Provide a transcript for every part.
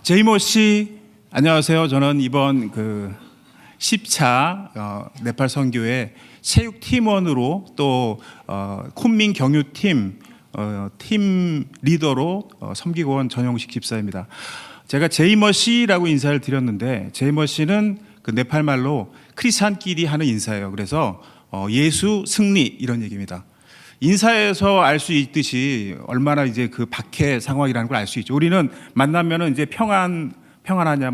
제이모 씨, 안녕하세요. 저는 이번 10차 네팔 선교회 체육 팀원으로 또 쿤밍 경유팀 팀 리더로 섬기고 온 전용식 집사입니다. 제가 제이모 씨라고 인사를 드렸는데, 제이모 씨는 그 네팔 말로 크리스찬끼리 하는 인사예요. 그래서 예수 승리 이런 얘기입니다. 인사에서 알 수 있듯이 얼마나 이제 그 박해 상황이라는 걸 알 수 있죠. 우리는 만나면은 이제 평안하냐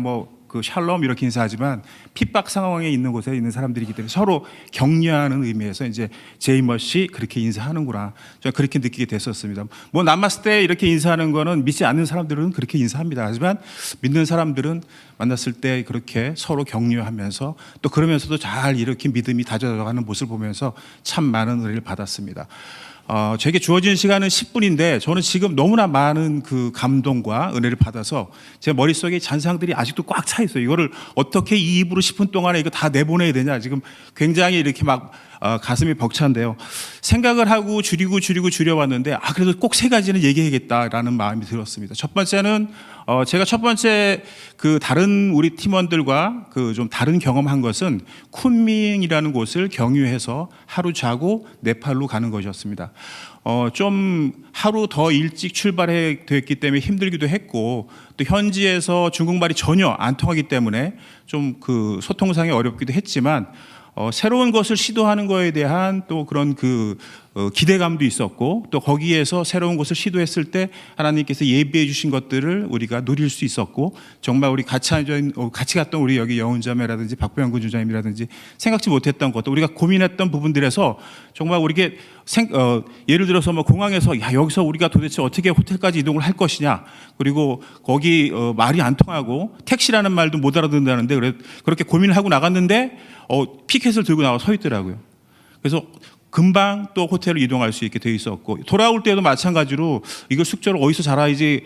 그 샬롬 이렇게 인사하지만 핍박 상황에 있는 곳에 있는 사람들이기 때문에 서로 격려하는 의미에서 이제 제이머씨 그렇게 인사하는구나, 저는 그렇게 느끼게 됐었습니다. 나마스테 이렇게 인사하는 거는 믿지 않는 사람들은 그렇게 인사합니다. 하지만 믿는 사람들은 만났을 때 그렇게 서로 격려하면서 또 그러면서도 잘 이렇게 믿음이 다져가는 모습을 보면서 참 많은 은혜를 받았습니다. 제게 주어진 시간은 10분인데 저는 지금 너무나 많은 그 감동과 은혜를 받아서 제 머릿속에 잔상들이 아직도 꽉 차 있어요. 이거를 어떻게 이 입으로 10분 동안에 이거 다 내보내야 되냐, 지금 굉장히 이렇게 가슴이 벅찬데요. 생각을 하고 줄여봤는데 그래도 꼭 세 가지는 얘기해야겠다라는 마음이 들었습니다. 첫 번째는 제가 첫 번째 다른 우리 팀원들과 좀 다른 경험한 것은 쿤밍이라는 곳을 경유해서 하루 자고 네팔로 가는 것이었습니다. 좀 하루 더 일찍 출발해 됐기 때문에 힘들기도 했고, 또 현지에서 중국말이 전혀 안 통하기 때문에 좀 소통상에 어렵기도 했지만, 새로운 것을 시도하는 것에 대한 또 그런 기대감도 있었고, 또 거기에서 새로운 것을 시도했을 때 하나님께서 예비해 주신 것들을 우리가 누릴 수 있었고, 정말 우리 같이 갔던 우리 여기 여운자매라든지 박병근 주장님이라든지 생각지 못했던 것도 우리가 고민했던 부분들에서 정말 우리게 예를 들어서 공항에서 여기서 우리가 도대체 어떻게 호텔까지 이동을 할 것이냐, 그리고 거기 말이 안 통하고 택시라는 말도 못 알아듣는다는데 그렇게 고민을 하고 나갔는데 피켓을 들고 나와 서 있더라고요. 그래서 금방 또 호텔로 이동할 수 있게 돼 있었고, 돌아올 때도 마찬가지로 이걸 숙제를 어디서 잘해야지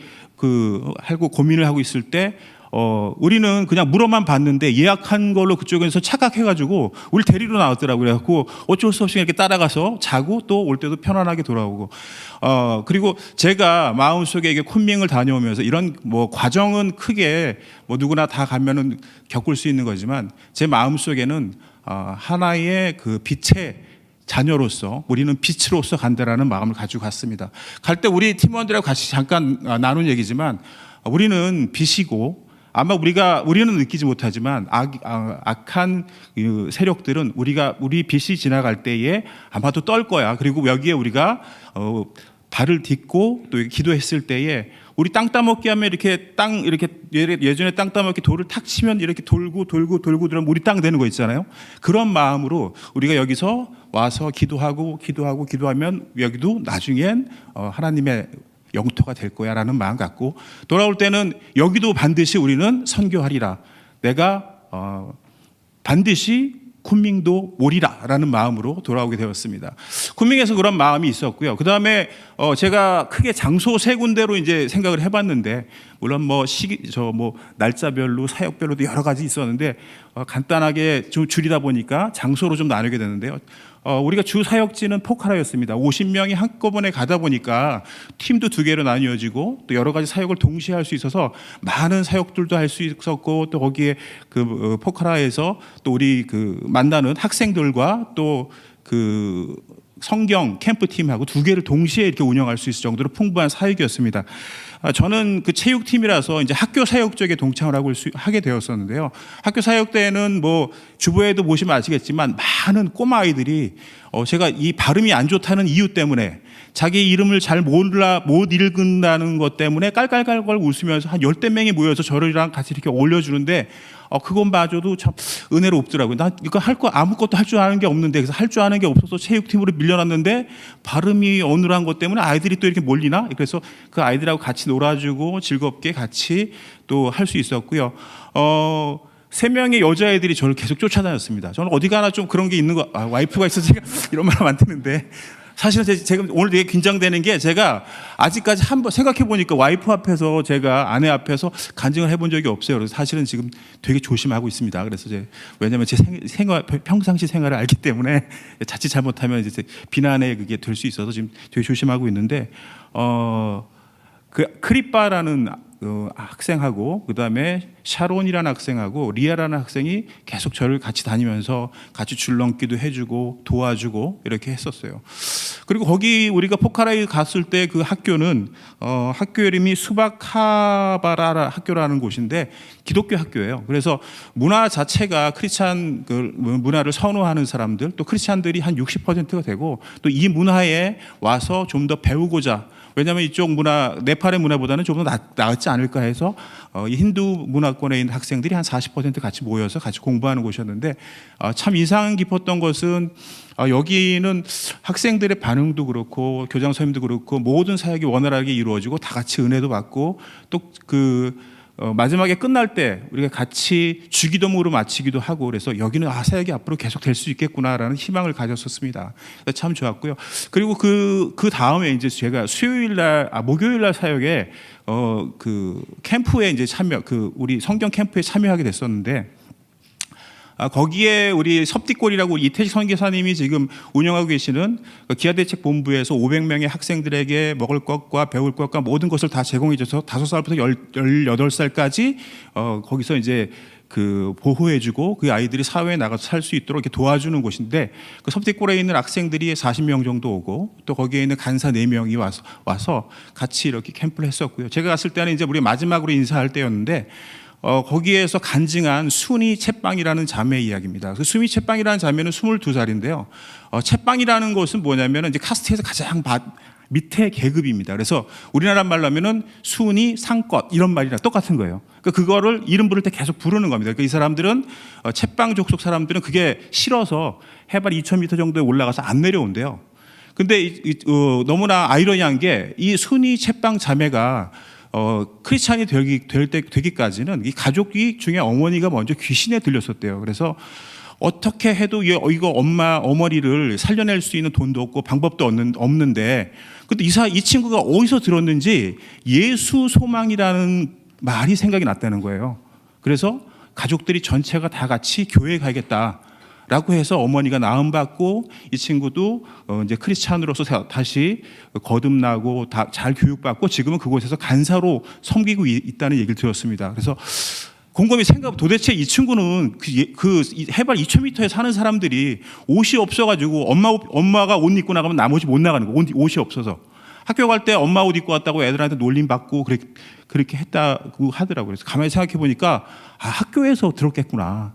하고 고민을 하고 있을 때 우리는 그냥 물어만 봤는데 예약한 걸로 그쪽에서 착각해가지고 우리 데리러 나왔더라고요. 그래갖고 어쩔 수 없이 이렇게 따라가서 자고 또 올 때도 편안하게 돌아오고, 그리고 제가 마음속에 이게 쿤밍을 다녀오면서 이런 과정은 크게 누구나 다 가면은 겪을 수 있는 거지만, 제 마음속에는 하나의 빛의 자녀로서 우리는 빛으로서 간다라는 마음을 가지고 갔습니다. 갈 때 우리 팀원들하고 같이 잠깐 나눈 얘기지만, 우리는 빛이고, 아마 우리는 느끼지 못하지만 악한 세력들은 우리 빛이 지나갈 때에 아마도 떨 거야. 그리고 여기에 우리가 발을 딛고 또 기도했을 때에 우리 땅 따먹기 하면 이렇게 예전에 땅 따먹기 돌을 탁 치면 이렇게 돌고 들어오면 우리 땅 되는 거 있잖아요. 그런 마음으로 우리가 여기서 와서 기도하면 여기도 나중엔 하나님의 영토가 될 거야 라는 마음 갖고, 돌아올 때는 여기도 반드시 우리는 선교하리라, 내가 반드시 쿤밍도 오리라 라는 마음으로 돌아오게 되었습니다. 쿤밍에서 그런 마음이 있었고요. 그 다음에 제가 크게 장소 세 군데로 이제 생각을 해봤는데, 물론 날짜별로 사역별로도 여러 가지 있었는데 간단하게 좀 줄이다 보니까 장소로 좀 나누게 되는데요. 우리가 주 사역지는 포카라였습니다. 50명이 한꺼번에 가다 보니까 팀도 두 개로 나뉘어지고 또 여러 가지 사역을 동시에 할 수 있어서 많은 사역들도 할 수 있었고, 또 거기에 포카라에서 또 우리 만나는 학생들과 또 성경 캠프팀하고 두 개를 동시에 이렇게 운영할 수 있을 정도로 풍부한 사역이었습니다. 저는 체육팀이라서 이제 학교 사역 쪽에 동참을 하게 되었었는데요. 학교 사역 때는 주보에도 보시면 아시겠지만 많은 꼬마 아이들이 제가 이 발음이 안 좋다는 이유 때문에, 자기 이름을 잘 못 읽는다는 것 때문에 깔깔깔깔 웃으면서 한 10대 명이 모여서 저랑 같이 이렇게 올려주는데, 그것마저도 참 은혜롭더라고요. 나 이거 아무것도 할 줄 아는 게 없는데, 그래서 할 줄 아는 게 없어서 체육팀으로 밀려났는데 발음이 어눌한 것 때문에 아이들이 또 이렇게 몰리나? 그래서 그 아이들하고 같이 놀아주고 즐겁게 같이 또 할 수 있었고요. 3명의 여자애들이 저를 계속 쫓아다녔습니다. 저는 어디 가나 좀 그런 게 있는 거, 와이프가 있어서 제가 이런 말 안 듣는데, 사실은 제가 오늘 되게 긴장되는 게, 제가 아직까지 한번 생각해 보니까 와이프 앞에서, 제가 아내 앞에서 간증을 해본 적이 없어요. 그래서 사실은 지금 되게 조심하고 있습니다. 그래서 왜냐하면 제 평상시 생활을 알기 때문에 자칫 잘못하면 이제 비난에 그게 될 수 있어서 지금 되게 조심하고 있는데, 크리빠라는 학생하고 그다음에 샤론이라는 학생하고 리아라는 학생이 계속 저를 같이 다니면서 같이 줄넘기도 해주고 도와주고 이렇게 했었어요. 그리고 거기 우리가 포카라에 갔을 때 그 학교는 학교 이름이 수바카바라 학교라는 곳인데 기독교 학교예요. 그래서 문화 자체가 크리스찬 그 문화를 선호하는 사람들, 또 크리스찬들이 한 60%가 되고, 또 이 문화에 와서 좀 더 배우고자, 왜냐하면 이쪽 문화, 네팔의 문화보다는 좀 더 낫지 않을까 해서 이 힌두 문화권에 있는 학생들이 한 40% 같이 모여서 같이 공부하는 곳이었는데, 참 인상 깊었던 것은 여기는 학생들의 반응도 그렇고 교장 선생님도 그렇고 모든 사역이 원활하게 이루어지고 다 같이 은혜도 받고, 또 마지막에 끝날 때 우리가 같이 주기도문으로 마치기도 하고, 그래서 여기는 사역이 앞으로 계속 될 수 있겠구나라는 희망을 가졌었습니다. 참 좋았고요. 그리고 그 다음에 이제 제가 목요일 날 사역에 그 캠프에 이제 우리 성경 캠프에 참여하게 됐었는데, 거기에 우리 섭디골이라고 이태식 선교사님이 지금 운영하고 계시는 기아대책 본부에서 500명의 학생들에게 먹을 것과 배울 것과 모든 것을 다 제공해 줘서 5살부터 18살까지 거기서 이제 보호해주고 그 아이들이 사회에 나가서 살 수 있도록 이렇게 도와주는 곳인데, 그 섭디골에 있는 학생들이 40명 정도 오고, 또 거기에 있는 간사 4명이 와서 같이 이렇게 캠프를 했었고요. 제가 갔을 때는 이제 우리 마지막으로 인사할 때였는데, 거기에서 간증한 순이 채빵이라는 자매 이야기입니다. 그 순이 채빵이라는 자매는 22살인데요. 채빵이라는 것은 뭐냐면 이제 카스트에서 가장 밑에 계급입니다. 그래서 우리나라 말로 하면은 순이 상껏 이런 말이랑 똑같은 거예요. 그러니까 그거를 이름 부를 때 계속 부르는 겁니다. 그러니까 이 사람들은 채빵 족속 사람들은 그게 싫어서 해발 2,000m 정도에 올라가서 안 내려온대요. 근데 너무나 아이러니한 게 이 순이 채빵 자매가 크리스찬이 되기까지는 이 가족 중에 어머니가 먼저 귀신에 들렸었대요. 그래서 어떻게 해도 이거 어머니를 살려낼 수 있는 돈도 없고 방법도 없는데, 근데 이 친구가 어디서 들었는지 예수 소망이라는 말이 생각이 났다는 거예요. 그래서 가족들이 전체가 다 같이 교회에 가야겠다 라고 해서 어머니가 나음받고, 이 친구도 이제 크리스찬으로서 다시 거듭나고 잘 교육받고 지금은 그곳에서 간사로 섬기고 있다는 얘기를 들었습니다. 그래서 곰곰이 도대체 이 친구는 그 해발 2,000m에 사는 사람들이 옷이 없어가지고 엄마가 옷 입고 나가면 나머지 못 나가는 거, 옷이 없어서 학교 갈 때 엄마 옷 입고 왔다고 애들한테 놀림 받고 그렇게 했다고 하더라고요. 그래서 가만히 생각해 보니까 학교에서 들었겠구나.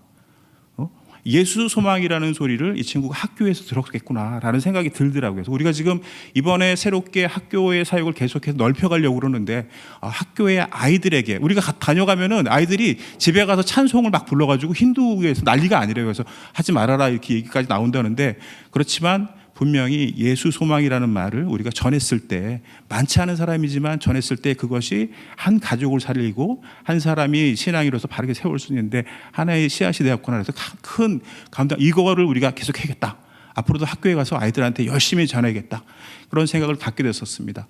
예수 소망이라는 소리를 이 친구가 학교에서 들었겠구나라는 생각이 들더라고요. 그래서 우리가 지금 이번에 새롭게 학교의 사역을 계속해서 넓혀가려고 그러는데, 학교의 아이들에게 우리가 다녀가면은 아이들이 집에 가서 찬송을 막 불러가지고 힌두에서 난리가 아니래요. 그래서 하지 말아라 이렇게 얘기까지 나온다는데, 그렇지만 분명히 예수 소망이라는 말을 우리가 전했을 때, 많지 않은 사람이지만 전했을 때 그것이 한 가족을 살리고 한 사람이 신앙이로서 바르게 세울 수 있는데 하나의 씨앗이 되었구나 해서 큰 감동, 이거를 우리가 계속 해야겠다. 앞으로도 학교에 가서 아이들한테 열심히 전해야겠다. 그런 생각을 갖게 됐었습니다.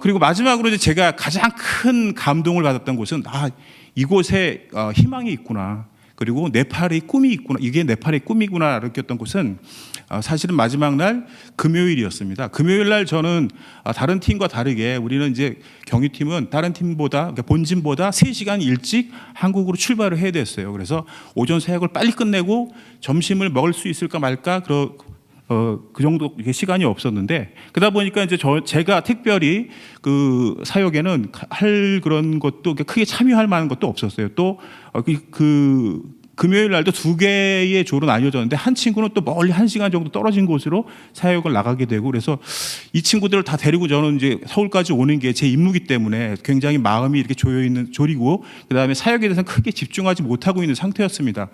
그리고 마지막으로 이제 제가 가장 큰 감동을 받았던 곳은 이곳에 희망이 있구나. 그리고 네팔의 꿈이 있구나. 이게 네팔의 꿈이구나 느꼈던 곳은 사실은 마지막 날 금요일이었습니다. 금요일 날 저는 다른 팀과 다르게, 우리는 이제 경유팀은 다른 팀보다, 그러니까 본진보다 3시간 일찍 한국으로 출발을 해야 됐어요. 그래서 오전 사역을 빨리 끝내고 점심을 먹을 수 있을까 말까 그 정도 시간이 없었는데, 그러다 보니까 이제 제가 특별히 그 사역에는 할 그런 것도 크게 참여할 만한 것도 없었어요. 또 금요일 날도 2개의 조로 나뉘어졌는데, 한 친구는 또 멀리 1시간 정도 떨어진 곳으로 사역을 나가게 되고, 그래서 이 친구들을 다 데리고 저는 이제 서울까지 오는 게 제 임무이기 때문에 굉장히 마음이 이렇게 졸이고, 그 다음에 사역에 대해서는 크게 집중하지 못하고 있는 상태였습니다.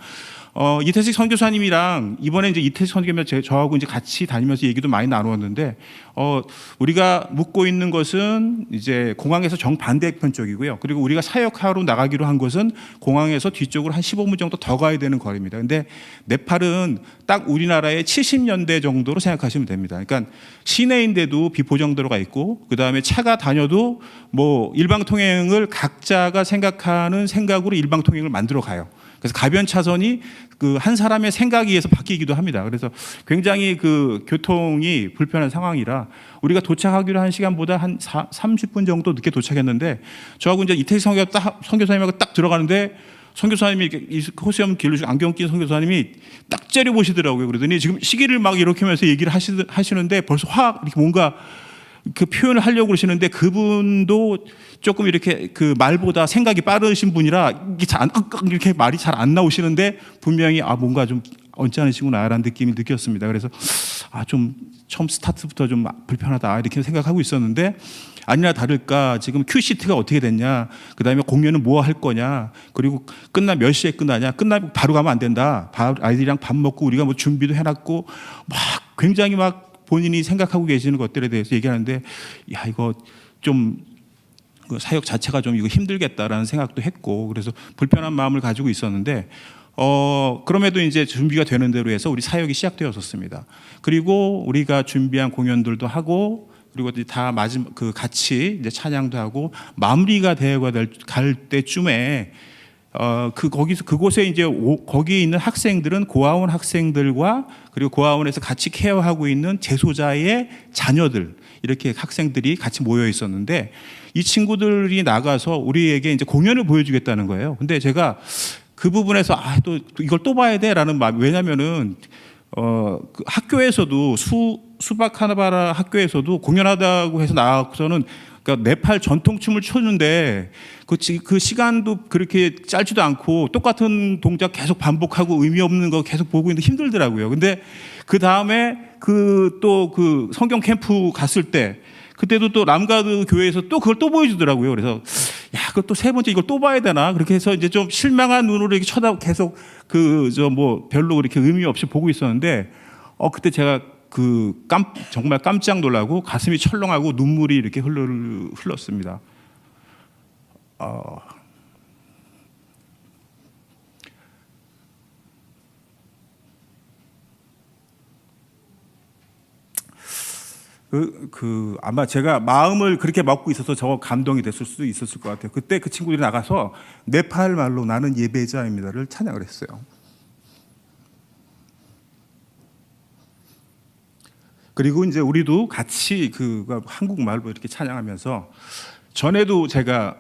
이태식 선교사님이랑 이번에 이제 이태식 선교사님 저하고 이제 같이 다니면서 얘기도 많이 나누었는데, 우리가 묵고 있는 것은 이제 공항에서 정반대편 쪽이고요. 그리고 우리가 사역하러 나가기로 한 곳은 공항에서 뒤쪽으로 한 15분 정도 더 가야 되는 거리입니다. 근데 네팔은 딱 우리나라의 70년대 정도로 생각하시면 됩니다. 그러니까 시내인데도 비포정도로가 있고, 그 다음에 차가 다녀도 뭐 일방통행을 각자가 생각하는 생각으로 일방통행을 만들어 가요. 그래서 가변 차선이 그 한 사람의 생각에 의해서 바뀌기도 합니다. 그래서 굉장히 그 교통이 불편한 상황이라 우리가 도착하기로 한 시간보다 한 30분 정도 늦게 도착했는데 저하고 이제 이태식 선교사님하고 딱 들어가는데 선교사님이 호수염 길로 안경 낀 선교사님이 딱 째려 보시더라고요. 그러더니 지금 시계를 막 이렇게 하면서 얘기를 하시는데 벌써 확 이렇게 뭔가 그 표현을 하려고 그러시는데 그분도 조금 이렇게 그 말보다 생각이 빠르신 분이라 이렇게 말이 잘 안 나오시는데 분명히 뭔가 좀 언짢으시구나라는 느낌을 느꼈습니다. 그래서 좀 처음 스타트부터 좀 불편하다 이렇게 생각하고 있었는데 아니나 다를까 지금 큐시트가 어떻게 됐냐, 그다음에 공연은 뭐 할 거냐, 그리고 몇 시에 끝나냐, 끝나면 바로 가면 안 된다. 아이들이랑 밥 먹고 우리가 뭐 준비도 해놨고 막 굉장히 막 본인이 생각하고 계시는 것들에 대해서 얘기하는데 이거 좀 그 사역 자체가 좀 이거 힘들겠다라는 생각도 했고 그래서 불편한 마음을 가지고 있었는데 그럼에도 이제 준비가 되는 대로 해서 우리 사역이 시작되었었습니다. 그리고 우리가 준비한 공연들도 하고 그리고 다 같이 이제 찬양도 하고 마무리가 갈 때쯤에 그곳에 이제 거기에 있는 학생들은 고아원 학생들과 그리고 고아원에서 같이 케어하고 있는 재소자의 자녀들 이렇게 학생들이 같이 모여 있었는데 이 친구들이 나가서 우리에게 이제 공연을 보여주겠다는 거예요. 근데 제가 그 부분에서 또 이걸 또 봐야 돼라는 마음, 왜냐면은 그 학교에서도 수박 하나바라 학교에서도 공연하다고 해서 나와서는 그러니까 네팔 전통춤을 춰는데 그 시간도 그렇게 짧지도 않고 똑같은 동작 계속 반복하고 의미 없는 거 계속 보고 있는데 힘들더라고요. 근데 그 다음에 그 성경 캠프 갔을 때 그때도 또 람가드 교회에서 또 그걸 또 보여주더라고요. 그래서 그걸 또 세 번째 이걸 또 봐야 되나 그렇게 해서 이제 좀 실망한 눈으로 이렇게 계속 별로 그렇게 의미 없이 보고 있었는데 그때 제가 정말 깜짝 놀라고 가슴이 철렁하고 눈물이 이렇게 흘렀습니다. 아마 제가 마음을 그렇게 먹고 있어서 저 감동이 됐을 수도 있었을 것 같아요. 그때 그 친구들이 나가서 네팔 말로 나는 예배자입니다를 찬양을 했어요. 그리고 이제 우리도 같이 한국말로 이렇게 찬양하면서 전에도 제가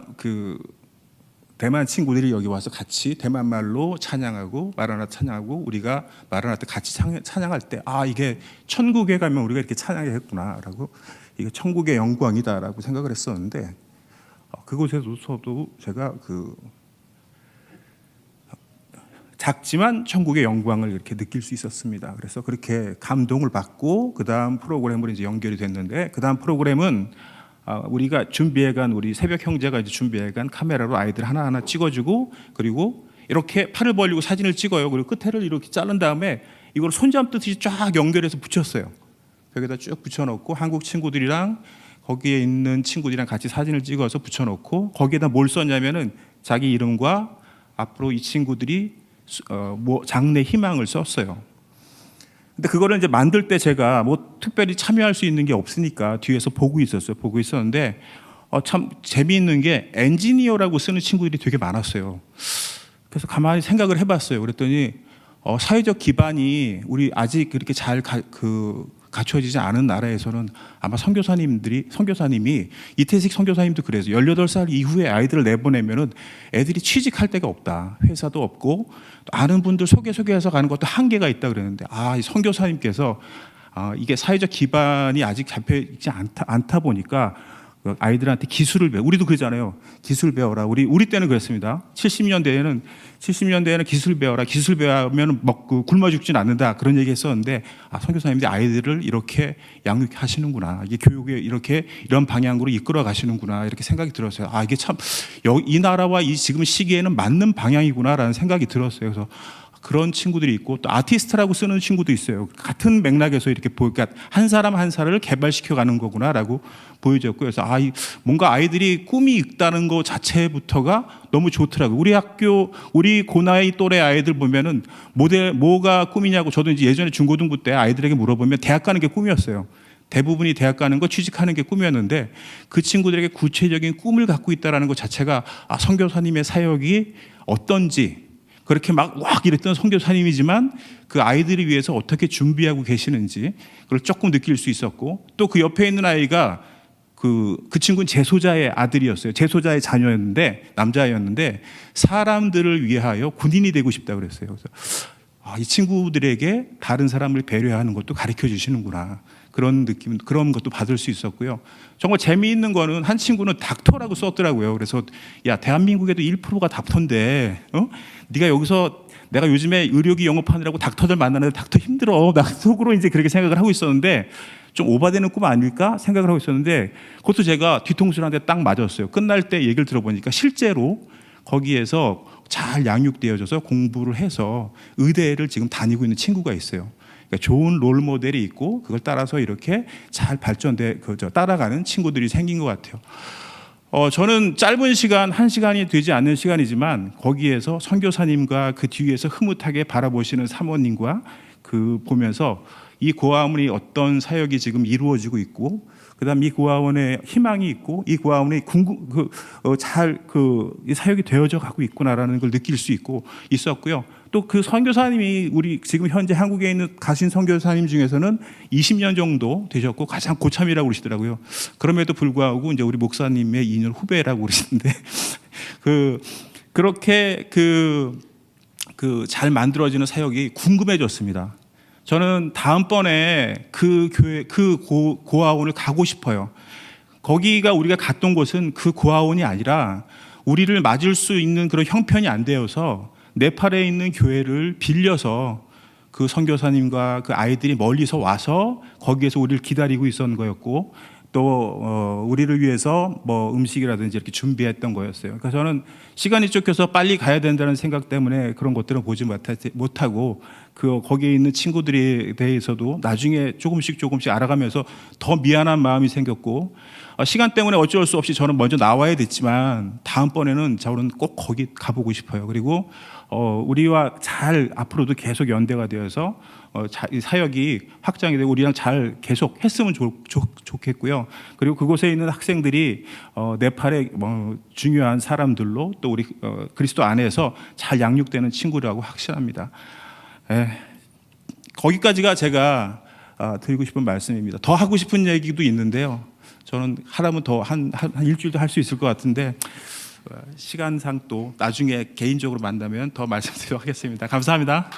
대만 친구들이 여기 와서 같이 대만 말로 찬양하고 마라나타 찬양하고 우리가 마라나타 같이 찬양할 때 이게 천국에 가면 우리가 이렇게 찬양했구나라고 이게 천국의 영광이다라고 생각을 했었는데 그곳에서도 제가 작지만 천국의 영광을 이렇게 느낄 수 있었습니다. 그래서 그렇게 감동을 받고 그 다음 프로그램으로 이제 연결이 됐는데 그 다음 프로그램은 우리가 준비해간 우리 새벽 형제가 이제 준비해간 카메라로 아이들 하나하나 찍어주고 그리고 이렇게 팔을 벌리고 사진을 찍어요. 그리고 끝에를 이렇게 자른 다음에 이걸 손잡듯이 쫙 연결해서 붙였어요. 벽에다 쭉 붙여놓고 한국 친구들이랑 거기에 있는 친구들이랑 같이 사진을 찍어서 붙여놓고 거기에다 뭘 썼냐면은 자기 이름과 앞으로 이 친구들이 장래 희망을 썼어요. 근데 그거를 이제 만들 때 제가 특별히 참여할 수 있는 게 없으니까 뒤에서 보고 있었는데 참 재미있는 게 엔지니어라고 쓰는 친구들이 되게 많았어요. 그래서 가만히 생각을 해봤어요. 그랬더니 사회적 기반이 우리 아직 그렇게 잘 갖춰지지 않은 나라에서는 아마 선교사님이 이태식 선교사님도 그래서 18살 이후에 아이들을 내보내면은 애들이 취직할 데가 없다. 회사도 없고 또 아는 분들 소개해서 가는 것도 한계가 있다 그랬는데 이 선교사님께서 이게 사회적 기반이 아직 잡혀있지 않다 보니까 아이들한테 기술을 우리도 그러잖아요. 기술 배워라. 우리 때는 그랬습니다. 70년대에는 기술 배워라. 기술 배우면 먹고 굶어 죽진 않는다. 그런 얘기 했었는데 선교사님들이 아이들을 이렇게 양육하시는구나. 이게 교육에 이런 방향으로 이끌어 가시는구나. 이렇게 생각이 들었어요. 이게 참 이 나라와 이 지금 시기에는 맞는 방향이구나라는 생각이 들었어요. 그래서 그런 친구들이 있고 또 아티스트라고 쓰는 친구도 있어요. 같은 맥락에서 이렇게 그러니까 한 사람 한 사람을 개발시켜 가는 거구나라고 보여졌고 그래서 뭔가 아이들이 꿈이 있다는 거 자체부터가 너무 좋더라고요. 우리 학교 우리 고나이 또래 아이들 보면은 뭐가 꿈이냐고 저도 이제 예전에 중고등부 때 아이들에게 물어보면 대학 가는 게 꿈이었어요. 대부분이 대학 가는 거 취직하는 게 꿈이었는데 그 친구들에게 구체적인 꿈을 갖고 있다는 것 자체가 선교사님의 사역이 어떤지 그렇게 막 이랬던 선교사님이지만 그 아이들을 위해서 어떻게 준비하고 계시는지 그걸 조금 느낄 수 있었고, 또 그 옆에 있는 아이가 그 친구는 재소자의 아들이었어요. 재소자의 자녀였는데, 남자였는데 사람들을 위하여 군인이 되고 싶다고 그랬어요. 그래서 이 친구들에게 다른 사람을 배려하는 것도 가르쳐 주시는구나, 그런 느낌, 그런 것도 받을 수 있었고요. 정말 재미있는 거는 한 친구는 닥터라고 썼더라고요. 그래서 야, 대한민국에도 1%가 닥터인데 네가 여기서, 내가 요즘에 의료기 영업하느라고 닥터들 만나는데 닥터 힘들어, 나 속으로 이제 그렇게 생각을 하고 있었는데, 좀 오바되는 꿈 아닐까 생각을 하고 있었는데, 그것도 제가 뒤통수를 한 대 딱 맞았어요. 끝날 때 얘기를 들어보니까 실제로 거기에서 잘 양육되어져서 공부를 해서 의대를 지금 다니고 있는 친구가 있어요. 그러니까 좋은 롤 모델이 있고 그걸 따라서 이렇게 잘 따라가는 친구들이 생긴 것 같아요. 저는 짧은 시간, 1시간이 되지 않는 시간이지만 거기에서 선교사님과 그 뒤에서 흐뭇하게 바라보시는 사모님과 보면서 이 고아원이 어떤 사역이 지금 이루어지고 있고, 그다음 이 고아원에 희망이 있고, 이 고아원이 이 사역이 되어져 가고 있구나라는 걸 느낄 수 있었고요. 또 그 선교사님이 우리 지금 현재 한국에 있는 가신 선교사님 중에서는 20년 정도 되셨고 가장 고참이라고 그러시더라고요. 그럼에도 불구하고 이제 우리 목사님의 2년 후배라고 그러시는데 그렇게 잘 만들어지는 사역이 궁금해졌습니다. 저는 다음번에 그 교회, 고아원을 가고 싶어요. 거기가 우리가 갔던 곳은 그 고아원이 아니라 우리를 맞을 수 있는 그런 형편이 안 되어서 네팔에 있는 교회를 빌려서 그 선교사님과 그 아이들이 멀리서 와서 거기에서 우리를 기다리고 있었던 거였고, 또 우리를 위해서 뭐 음식이라든지 이렇게 준비했던 거였어요. 그러니까 저는 시간이 쫓겨서 빨리 가야 된다는 생각 때문에 그런 것들은 보지 못하고 거기에 있는 친구들에 대해서도 나중에 조금씩 알아가면서 더 미안한 마음이 생겼고, 시간 때문에 어쩔 수 없이 저는 먼저 나와야 됐지만 다음번에는 저는 꼭 거기 가보고 싶어요. 그리고 우리와 잘 앞으로도 계속 연대가 되어서 이 사역이 확장이 되고 우리랑 잘 계속 했으면 좋겠고요. 그리고 그곳에 있는 학생들이 네팔의 중요한 사람들로, 또 우리 그리스도 안에서 잘 양육되는 친구라고 확신합니다. 거기까지가 제가 드리고 싶은 말씀입니다. 더 하고 싶은 얘기도 있는데요. 저는 하라면 더 한 일주일도 할 수 있을 것 같은데 시간상 또 나중에 개인적으로 만나면 더 말씀드리도록 하겠습니다. 감사합니다.